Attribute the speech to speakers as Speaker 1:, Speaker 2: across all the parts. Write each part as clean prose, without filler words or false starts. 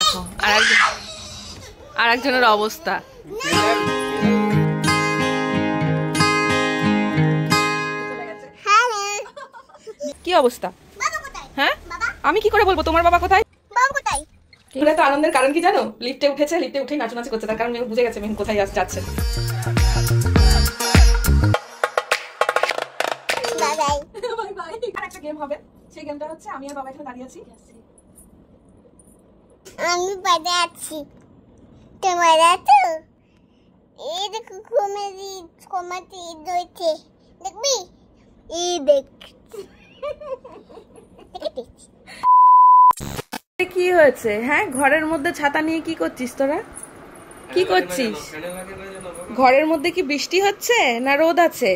Speaker 1: দেখো আর একজনের অবস্থা। কি অবস্থা? হ্যাঁ আমি কি করে বলবো তোমার বাবা কোথায়? এগুলো তো আনন্দের কারণ কি জানো? লিফটে উঠেছে, লিফটে উঠেই নাচানাচি করছে, তার কারণ মেহু বুঝে গেছে মেহু কোথায় যাচ্ছে। একটা গেম হবে, সেই গেমটা হচ্ছে আমি আর বাবা এখানে দাঁড়িয়ে আছি,
Speaker 2: আমি বাইরে আছি, তোমার আছো? এই দেখো কমাতে দইছে, দেখবি? এই দেখ
Speaker 1: কি হয়েছে? হ্যাঁ ঘরের মধ্যে ছাতা নিয়ে কি করছিস তোরা? কি করছিস? ঘরের মধ্যে কি বৃষ্টি হচ্ছে না রোদ আছে?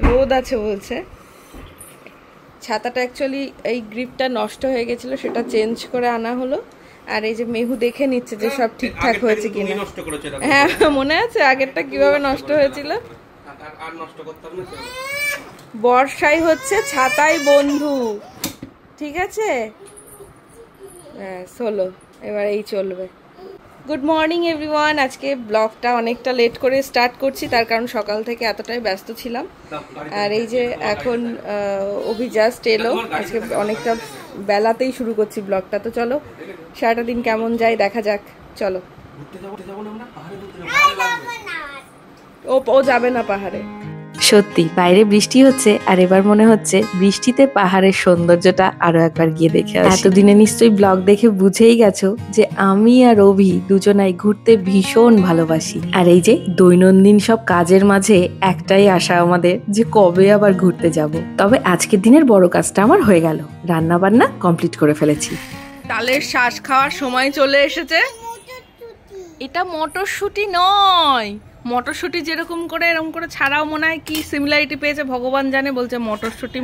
Speaker 1: রোদ আছে বলছে। ছাতাটা অ্যাকচুয়ালি এই গ্রিপটা নষ্ট হয়ে গেছিল, সেটা চেঞ্জ করে আনা হলো। আর এই যে মেহু দেখে নিচ্ছে যে সব ঠিকঠাক হয়েছে কিনা। হ্যাঁ মনে আছে আগেরটা কিভাবে নষ্ট হয়েছিল? বর্ষাই হচ্ছে ছাতাই বন্ধু, ঠিক আছে? হ্যাঁ চলো এবার এই চলবে। Good morning everyone. আজকে ব্লগটা অনেকটা লেট করে স্টার্ট করছি, তার কারণ সকাল থেকে এতটাই ব্যস্ত ছিলাম। আর এই যে এখন অভি জাস্ট এলো, আজকে অনেকটা বেলাতেই শুরু করছি ব্লগটা। তো চলো সারাটা দিন কেমন যায় দেখা যাক। চলো। ও যাবে না পাহাড়ে। সত্যি বাইরে বৃষ্টি হচ্ছে, আর এবার মনে হচ্ছে বৃষ্টিতে পাহাড়ের সৌন্দর্যটা আরো একবার গিয়ে দেখে আসি। এতদিনে নিশ্চয়ই ব্লগ দেখে বুঝেই গেছো যে আমি আর অভি দুজনাই ঘুরতে ভীষণ ভালোবাসি। আর এই যে দৈনন্দিন সব কাজের মাঝে একটাই আশা আমাদের যে কবে আবার ঘুরতে যাব। তবে আজকের দিনের বড় কাজটা আমার হয়ে গেল, রান্না বান্না কমপ্লিট করে ফেলেছি। তালের শ্বাস খাওয়ার সময় চলে এসেছে। এটা মটরশুঁটি নয়, মটরশুঁটি যেরকম করে এরকম করে ছাড়াও মনে হয় কি সিমিলারিটি পেয়েছে ভগবান জানে, বলছে মটরশুঁটি।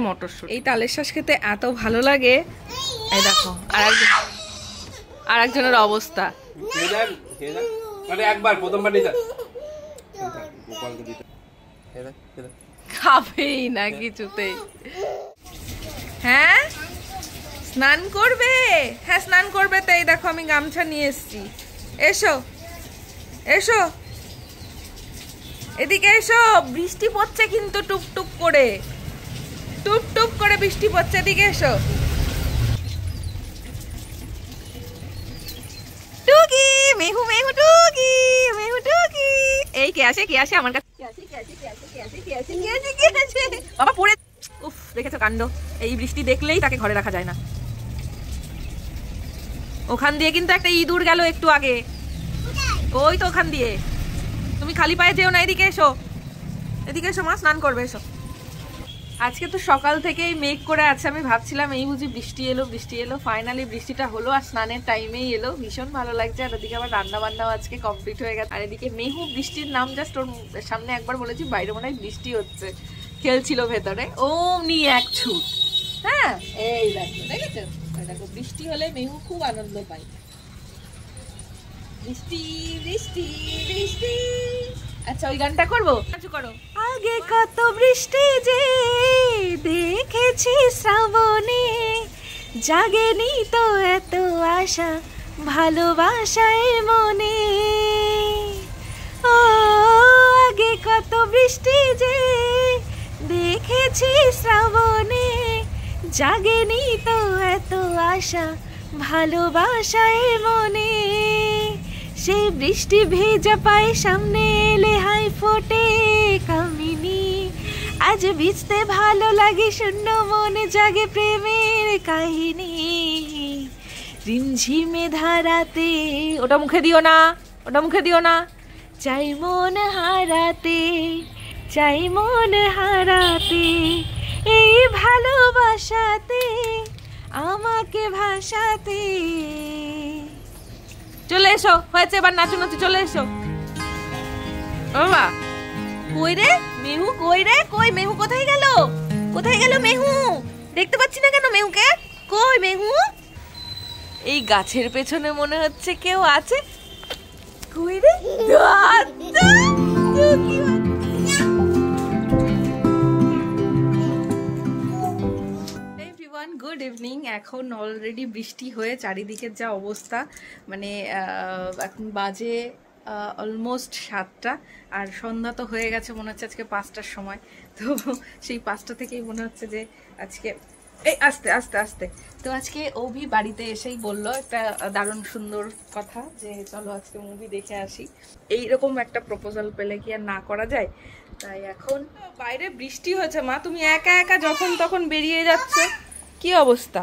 Speaker 1: এই তালের শ্বাস খেতে এত ভালো লাগে। এই দেখো আর একজনের অবস্থা। খাবেই না কিছুতেই। হ্যাঁ স্নান করবে? হ্যাঁ স্নান করবে। তাই দেখো আমি গামছা নিয়ে এসছি। এসো এসো এদিকে এসো। বৃষ্টি পড়ছে কিন্তু টুপটুপ করে, টুপটুপ করে বৃষ্টি পড়ছে। এদিকে এসো। টুকি মেহু মেহু টুকি মেহু টুকি। এই কে আসে আমার কাছে? বাবা পড়ে। উফ দেখেছো কাণ্ড। এই বৃষ্টি দেখলেই তাকে ঘরে রাখা যায় না। ওখান দিয়ে কিন্তু একটা ইঁদুর গেল একটু আগে, ওই তো ওখান দিয়ে। তুমি খালি পায়ে যেও না, এদিকে এসো, এদিকে এসো মা, স্নান করবে এসো। আজকে তো সকাল থেকেই মেঘ করে আছে, আমি ভাবছিলাম এই বুঝি বৃষ্টি এলো। ফাইনালি বৃষ্টিটা হলো, আর স্নানের টাইমেই এলো। ভীষণ ভালো লাগছে। আর ওদিকে আবার রান্না বান্নাও আজকে কমপ্লিট হয়ে গেছে। আর এদিকে মেহু বৃষ্টির নাম জাস্ট ওর সামনে একবার বলেছি বাইরে মনে হয় বৃষ্টি হচ্ছে, খেলছিল ভেতরে, অমনি এক ছুট। হ্যাঁ এই দেখো, দেখেছো? দেখো বৃষ্টি হলে মেহু খুব আনন্দ পায়। বৃষ্টি বৃষ্টি বৃষ্টি। আচ্ছা ওই গানটা করবো, করো। আগে কত বৃষ্টি যে দেখেছি শ্রাবণে, জাগেনি তো এত আশা ভালোবাসায় মনে। ও আগে কত বৃষ্টি যে দেখেছি শ্রাবণে, জাগেনি তো এত আশা ভালোবাসায় মনে। সেই বৃষ্টি ভেজা পায়ে সামনে এলে হাই ফোটে কামিনী। আজ ভিজতে ভালো লাগে, শূন্য মনে জাগে প্রেমের কাহিনী। রিমঝিমে ধারাতে, ওটা মুখে দিও না, ওটা মুখে দিও না। চাই মন হারাতে, চাই মন হারাতে, এই ভালোবাসাতে আমাকে ভাসাতে। চলে এসো, হয়েছে এবার নাচি, চলে এসো। বাবা কই রে মেহু? কই রে? কই মেহু? কোথায় গেল মেহু? দেখতে পাচ্ছি না কেন মেহুকে? কই মেহু? এই গাছের পেছনে মনে হচ্ছে কেউ আছে। কই রে? Everyone good good evening. এখন অলরেডি বৃষ্টি হয়ে চারিদিকের যা অবস্থা, মানে এখন বাজে অলমোস্ট 7টা, আর সন্ধ্যা তো হয়ে গেছে মনে হচ্ছে আজকে 5টার সময়। তো সেই 5টা থেকেই মনে হচ্ছে যে আজকে এই আস্তে আস্তে আস্তে তো আজকে অভি বাড়িতে এসেই বললো একটা দারুণ সুন্দর কথা যে চলো আজকে মুভি দেখে আসি। এইরকম একটা প্রপোজাল পেলে কি আর না করা যায়? তাই এখন বাইরে বৃষ্টি হয়েছে। মা তুমি একা একা যখন তখন বেরিয়ে যাচ্ছে, কি অবস্থা?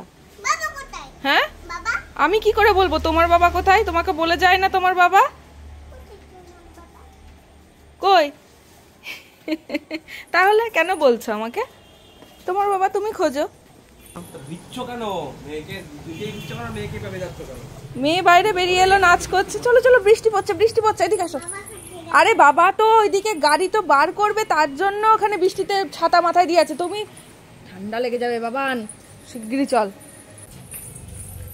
Speaker 1: হ্যাঁ আমি কি করে বলবো তোমার বাবা কোথায়? তোমাকে বলে যায় না তোমার বাবা কই? তাহলে কেন বলছো আমাকে তোমার বাবা? তুমি খোঁজো। মেয়ে বাইরে বেরিয়ে এলো, নাচ করছে। চলো চলো, বৃষ্টি পড়ছে, বৃষ্টি পড়ছে, এদিকে আসো। আরে বাবা তো ওইদিকে গাড়ি তো বার করবে, তার জন্য ওখানে বৃষ্টিতে ছাতা মাথায় দিয়ে আছে। তুমি ঠান্ডা লেগে যাবে বাবান, শিগগিরই চল।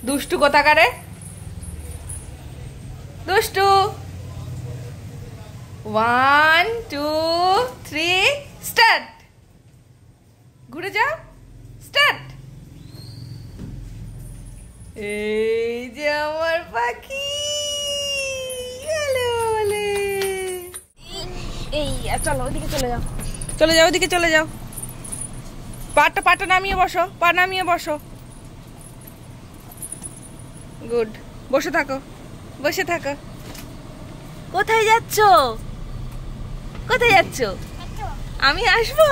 Speaker 1: দুষ্টু কোথাকারে, দুষ্টু। 1 2 3 স্টার্ট। ঘুরে যাও, স্টার্ট। এই যে আমার পাখি, এই চলো ওইদিকে চলে যাও, চলে যাও ওইদিকে চলে যাও। পাটা নামিয়ে বসো, পা নামিয়ে বসো। গুড, বসে থাকো, বসে থাকো। কোথায় যাচ্ছ? কোথায় যাচ্ছ? আমি আসবো?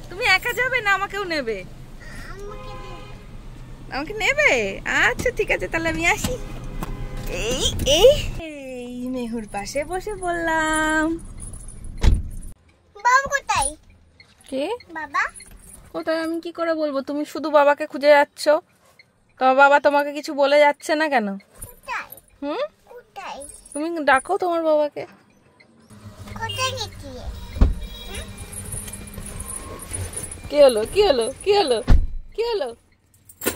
Speaker 1: তুমি একা যাবে না আমাকেও নেবে? আমাকে নেবে? আচ্ছা ঠিক আছে, তাহলে আমি আসি। এই এই এই মেহুর পাশে বসে বললাম।
Speaker 2: বাবা কোথায়?
Speaker 1: কে
Speaker 2: বাবা
Speaker 1: কোথায়? আমি কি করে বলবো? তুমি শুধু বাবাকে খুঁজে যাচ্ছ। তোমার বাবা তোমাকে কিছু বলে যাচ্ছে না কেন? হুম, তুমি ডাকো তোমার বাবাকে।
Speaker 2: কোথায় গেছি?
Speaker 1: কি হলো? কি হলো? কি হলো? কি হলো?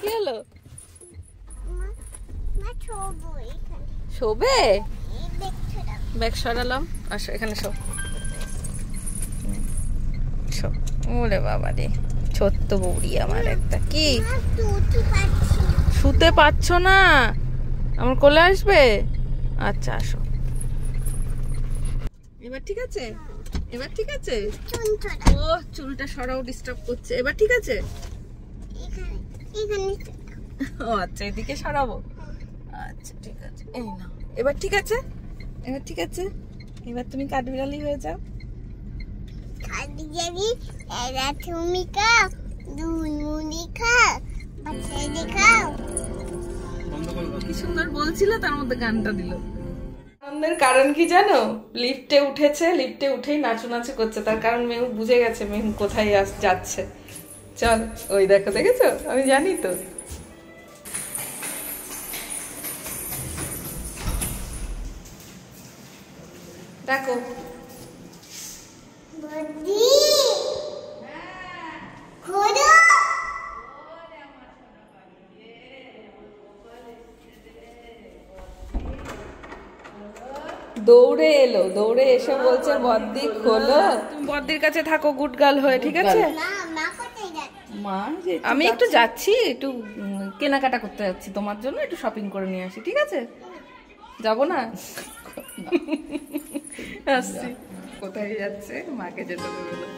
Speaker 1: কি হলো? শোবে? ব্যাগ সরালাম, আসো এখানে শো। ওরে বাবা রে, ছোট্ট বৌড়ি আমার একটা। কি শুতে পাচ্ছ না? আমার কোলে আসবে? আচ্ছা আসো। এবার ঠিক আছে? এবার ঠিক আছে? ও চুলটা সরাও, ডিস্টার্ব করছে। এবার ঠিক আছে? ও আচ্ছা, এদিকে সরাবো। আচ্ছা ঠিক আছে, এই না। এবার ঠিক আছে? এবার ঠিক আছে? এবার তুমি কাঠবিড়ালি হয়ে যাও।
Speaker 2: কাঠবিড়ালি এরা তুমি খাও, দুনমুনি খাও, বাচ্চাদের খাও।
Speaker 1: কি সুন্দর বলছিল, তার মধ্যে গানটা দিল। আনন্দের কারণ কি জানো? লিফটে উঠেছে, লিফটে উঠেই নাচু করছে। তার কারণ মেহু বুঝে গেছে মেহু কোথায় যাচ্ছে। চল, ওই দেখো, দেখেছো? আমি জানি তো। ডাকো। দৌড়ে এলো, দৌড়ে এসে বলছে বদ্দি খোলো। তুমি বদ্দির কাছে থাকো গুড গার্ল হয়ে, ঠিক আছে? মা আমি একটু যাচ্ছি, একটু কেনাকাটা করতে যাচ্ছি তোমার জন্য, একটু শপিং করে নিয়ে আসি, ঠিক আছে? যাবো না? আসছি। কোথায় যাচ্ছে? মাকে যেতে দেবে না।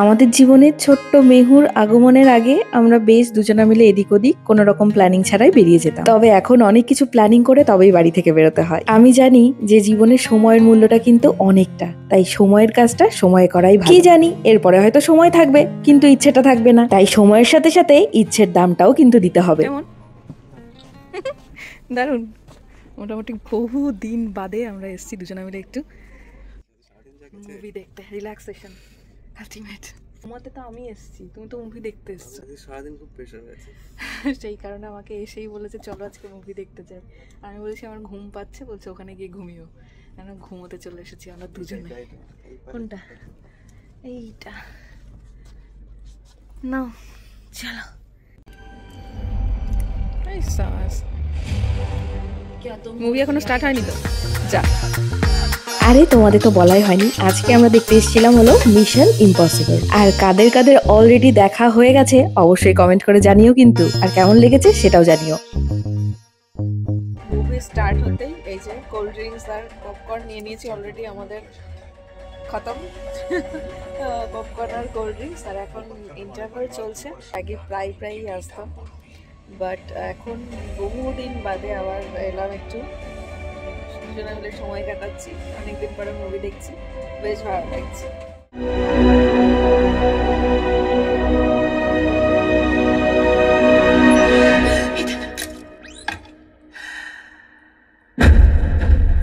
Speaker 1: আমাদের জীবনের ছোট্ট মেহুর আগমনের আগে আমরা বেশ দুজনা মিলে এদিক ওদিক কোনো রকম প্ল্যানিং ছাড়াই বেরিয়ে যেতাম। তবে এখন অনেক কিছু প্ল্যানিং করে তবেই বাড়ি থেকে বেরোতে হয়। আমি জানি যে জীবনের সময়ের মূল্যটা কিন্তু অনেকটা, তাই সময়ের কাজটা সময়ে করাই ভালো। কি জানি এরপরে হয়তো সময় থাকবে কিন্তু ইচ্ছেটা থাকবে না, তাই সময়ের সাথে সাথে ইচ্ছের দামটাও কিন্তু দিতে হবে। দারুণ, মোটামুটি বহু দিন বাদে আমরা এসেছি দুজনা মিলে একটু মুভি দেখতে। Relaxation ultimate. তোমাতে তো আমি এসেছি, তুমি তো মুভি দেখতে এসছো।
Speaker 3: সারাদিন খুব প্রেশার আছে,
Speaker 1: সেই কারণে আমাকে এসেই বলেছে চলো আজকে মুভি দেখতে যাই। আমি বলেছি আমার ঘুম পাচ্ছে, বলছে ওখানে গিয়ে ঘুমিও। আমি ঘুমোতে চলে এসেছি আমরা দুজনে। কোনটা? এইটা নাও, চলো। মুভি এখনো স্টার্ট হয়নি তো, যা। আরে তোমাদের তো বলাই হয়নি, আজকে আমরা দেখতে এসেছিলাম হলো মিশন ইম্পসিবল। আর কাদের কাদের অলরেডি দেখা হয়ে গেছে অবশ্যই কমেন্ট করে জানিও কিন্তু, আর কেমন লেগেছে সেটাও জানিও। মুভি স্টার্ট হতেই এই যে কোল্ড ড্রিঙ্কস আর পপকর্ন নিয়ে নিয়েছি অলরেডি, আমাদের খতম পপকর্ন আর কোল্ড ড্রিঙ্কস। আর এখন ইন্টারভাল চলছে, আগে প্রায়ই আসতো, বাট এখন বহুদিন বাদে আবার এলাম, একটু দুজনে মিলে সময় কাটাচ্ছি, অনেকদিন পরে মুভি দেখছি, বেশ ভালো লাগছে।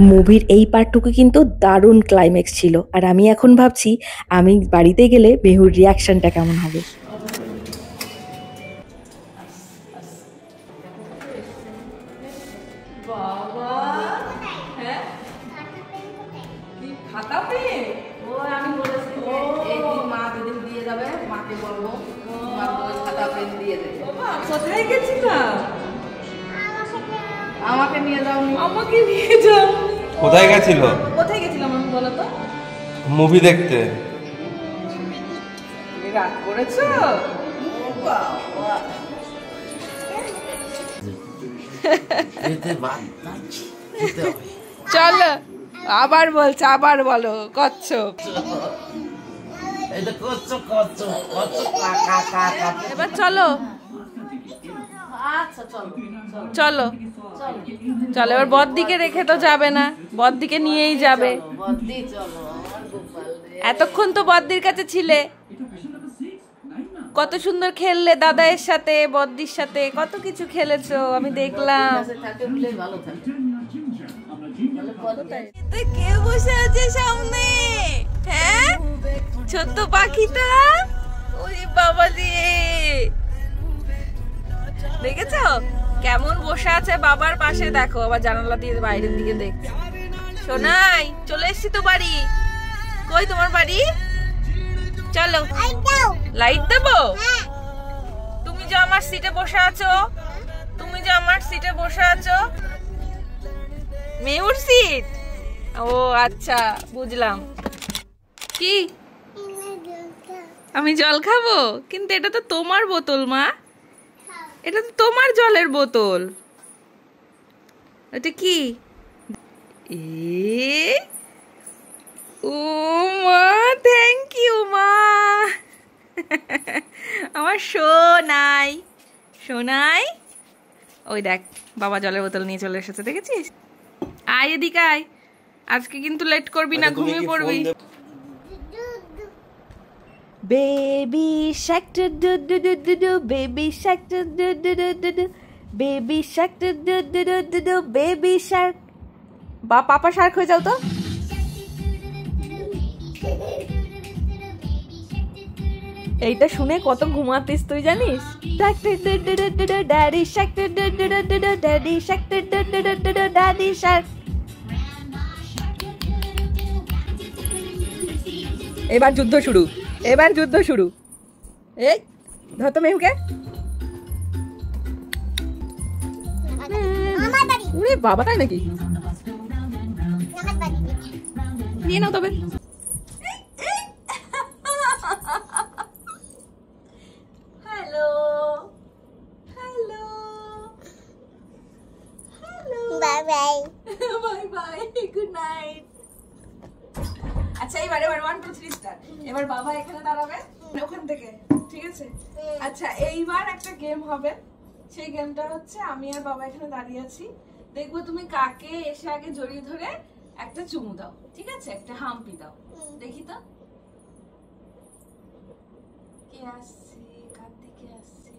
Speaker 1: মুভির এই পার্টটুকু কিন্তু দারুণ ক্লাইম্যাক্স ছিল, আর আমি এখন ভাবছি আমি বাড়িতে গেলে মেহুর রিয়াকশনটা কেমন হবে। কোথায় গেছিলাম? আমাকে নিয়ে যাও, আমাকে নিয়ে যাও।
Speaker 3: কোথায় গেছিল?
Speaker 1: কোথায় গেছিলাম আমি বলো তো?
Speaker 3: মুভি দেখতে।
Speaker 1: রাগ করেছো? চলো আবার বলছো, আবার বলো কচ্ছপ। এবার চলো, আচ্ছা চলো চলো চলো। এবার বড়দিকে রেখে তো যাবে না, বড়দিকে নিয়েই যাবে। এতক্ষণ তো বড়দির কাছে ছিলে, কত সুন্দর খেললে দাদায়ের সাথে, বড়দির সাথে কত কিছু খেলেছো আমি দেখলাম। কে বসে আছে সামনে? হ্যাঁ, ছোট্ট পাখিটা। ওরে বাবা দিয়ে, দেখেছো কেমন বসে আছে বাবার পাশে? দেখো আবার জানালা দিয়ে বাইরের দিকে দেখছে। সোনাই চলে এসছি তো বাড়ি। কই তোমার বাড়ি? চলো লাইট দেবো। তুমি যে আমার সিটে বসে আছো, তুমি যে আমার সিটে বসে আছো, মেহুর সিট। ও আচ্ছা বুঝলাম। কি আমি জল খাবো? কিন্তু এটা তো তোমার বোতল মা, এটা তো তোমার জলের বোতল। এটা কি? ও মা, থ্যাংক ইউ মা। আমার সোনাই, সোনাই ওই দেখ বাবা জলের বোতল নিয়ে চলে এসেছে, দেখেছিস? আয় এদিকে আয়, আজকে কিন্তু লেট করবি না, ঘুমিয়ে পড়বি। বেবি শাক to do do do do do, baby শাক to do do do do do, baby শাক to do do do do do, baby Shark. বা পাপা শার্ক হয়ে যাও তো। এইটা শুনে কত ঘুমাতিস তুই জানিস? Daddy Shark to do do do do, daddy Shark to do do do do, daddy Shark. এবার যুদ্ধ শুরু, এবার যুদ্ধ শুরু। এই ধর তো মেহুকে। ওরে বাবা, তাই নাকি? নিয়ে নাও তবে। Hello hello hello,
Speaker 2: bye bye
Speaker 1: bye bye, good night. আচ্ছা এবার 1 2 3 স্টার্ট। এবার বাবা এখানে দাঁড়াবে ওখান থেকে, ঠিক আছে? আচ্ছা এইবার একটা গেম হবে, সেই গেমটা হচ্ছে আমি আর বাবা এখানে দাঁড়িয়ে আছি, দেখবো তুমি কাকে এসে আগে জড়িয়ে ধরে একটা চুমু দাও, ঠিক আছে? একটা হাম্পি দাও, দেখি তো কে আসছে, কার দিকে আসছে।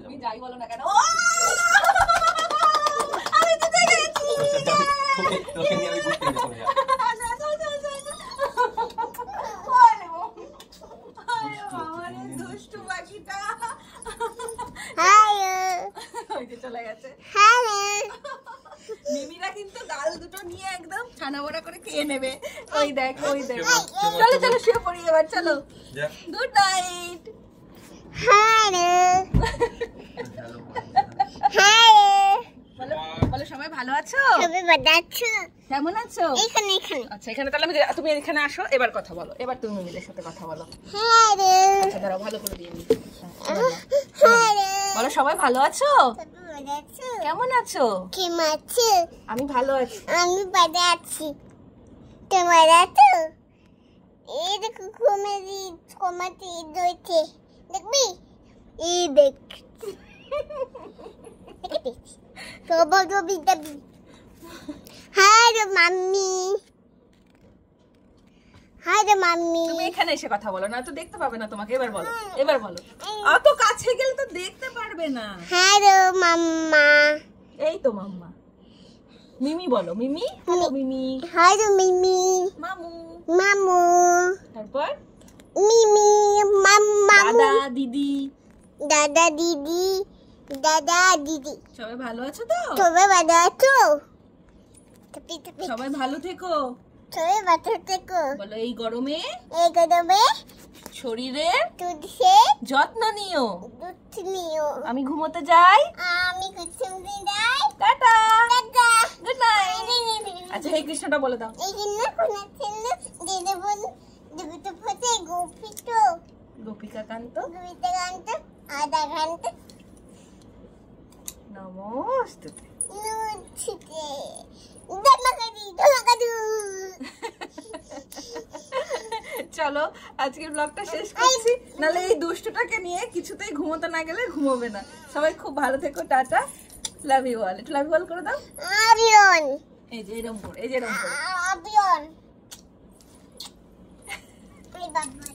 Speaker 1: তুমি যাই বলো না কেন, আমি তো দেখে গেছি। দুষ্টু পাখিটা চলে গেছে। মিমিরা কিন্তু গাল দুটো নিয়ে একদম ছানা বড়া করে খেয়ে নেবে। ওই দেখ, ওই দেখ। চলো চলো শুয়ে পড়ি এবার, চলো। Good night.
Speaker 2: হ্যাঁ
Speaker 1: বলো বলো সবাই ভালো আছো?
Speaker 2: সবাই ভালো আছো?
Speaker 1: কেমন আছো?
Speaker 2: এখানে এখানে।
Speaker 1: আচ্ছা এখানে তাহলে তুমি এখানে আসো, এবার কথা বলো। এবার তুমি মিমিদের সাথে কথা বলো।
Speaker 2: হ্যাঁ রে।
Speaker 1: আচ্ছা দাঁড়াও ভালো করে দিয়ে নি।
Speaker 2: হ্যাঁ রে।
Speaker 1: বলো সবাই ভালো আছো?
Speaker 2: সবাই ভালো আছো?
Speaker 1: কেমন আছো?
Speaker 2: কেমন আছো?
Speaker 1: আমি ভালো আছি।
Speaker 2: আমি ভালো আছি। কেমন আছো? এই দেখো কমাতে রয়েছে, দেখবি? এই দেখ, দেখবি? সবাই রবি দাবি। হাই রে মাম্মি, হাই রে মাম্মি।
Speaker 1: তুমি এখানে এসে কথা বলো, না তো দেখতে পাবে না তোমাকে। এবার বলো, এবার বলো। অত কাছে গেলে তো দেখতে পারবে না।
Speaker 2: হাই রে মাম্মা।
Speaker 1: এই তো মাম্মা। মিমি বলো, মিমি। হ্যালো মিমি।
Speaker 2: হাই রে মিমি।
Speaker 1: মামু।
Speaker 2: মামু।
Speaker 1: তারপর
Speaker 2: মিমি মাম্মা।
Speaker 1: দাদা দিদি।
Speaker 2: দাদা দিদি, দাদা দিদি।
Speaker 1: সবাই ভালো আছো তো?
Speaker 2: সবাই ভালো আছো? টপি টপি।
Speaker 1: সবাই ভালো থেকো।
Speaker 2: সবাই ভালো থেকো।
Speaker 1: বলো এই গরমে
Speaker 2: এই গরমে
Speaker 1: শরীরের
Speaker 2: তুলসে
Speaker 1: যত্ন নিও।
Speaker 2: দুধ নিও।
Speaker 1: আমি ঘুমোতে যাই।
Speaker 2: আমি কুসুমদি যাই।
Speaker 1: টাটা।
Speaker 2: টাটা।
Speaker 1: Good night. আচ্ছা হে কৃষ্ণটা বলে দাও।
Speaker 2: এই জন্য কোনা ছিল দিদি বল দুটো ফটে গোপিটো
Speaker 1: গোপিকা কান্ত
Speaker 2: দুইটা ঘন্টা আধা ঘন্টা
Speaker 1: নমস্তে।
Speaker 2: নুছিতে দামাকাদু
Speaker 1: চলো আজকের ব্লগটা শেষ করছি, নাহলে এই দুষ্টটাকে নিয়ে কিছুতেই ঘুমোতে না গেলে ঘুমোবে না। সবাই খুব ভালো থেকো, টাটা, লাভ ইউ অল। একটু লাভ ইউ অল করে দাও।
Speaker 2: আবিয়ন
Speaker 1: এই যে এরকম করে, এই যে এরকম করে।
Speaker 2: আবিয়ন এই বাবা